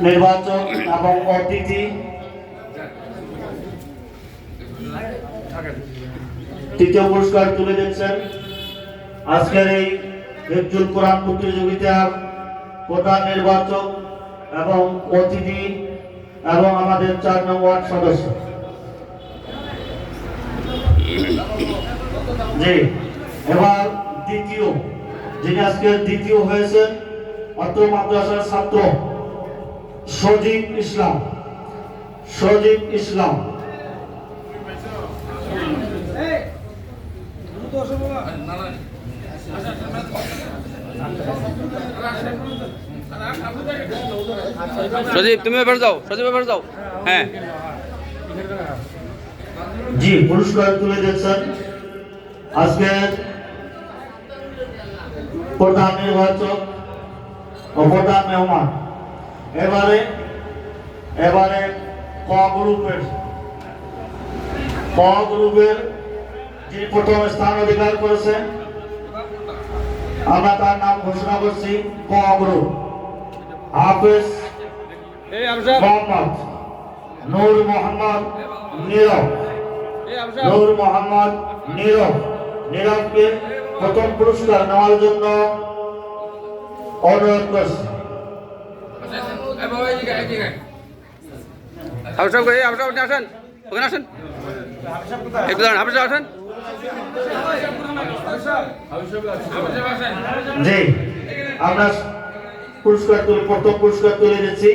নির্বাচক এবং অতিথি তৃতীয় পুরস্কার তুলে দিচ্ছেন আজকের এই হিফজুল কোরআন প্রতিযোগিতার প্রধান নির্বাচক এবং অতিথি এবং আমাদের 4 নং ওয়ার্ড সদস্য। জি, এবার দ্বিতীয় যিনি আজকে দ্বিতীয় হয়েছেন অত্র মাদ্রাসার ছাত্র সজীব ইসলাম। সজীব ইসলাম সজীব তুমি এবার যাও, সজীব এবার যাও। হ্যাঁ জি, পুরস্কার তুলে দিচ্ছেন আজকে প্রধান নির্বাচক ও প্রধান মেহমান। এবারে ক গ্রুপের যিনি প্রথম স্থান অধিকার করেছেন আমরা তার নাম ঘোষণা করছি। ক গ্রুপ হাফেজ মোহাম্মদ নূর মোহাম্মদ নীরব। নূর মোহাম্মদ নীরবকে প্রথম পুরস্কার নেওয়ার জন্য অনুরোধ করছি। আসেন, ওখানে আসেন, একটু দাঁড়ান, হাফেজ আসেন। জি, আমরা প্রথম পুরস্কার তুলে দিচ্ছি।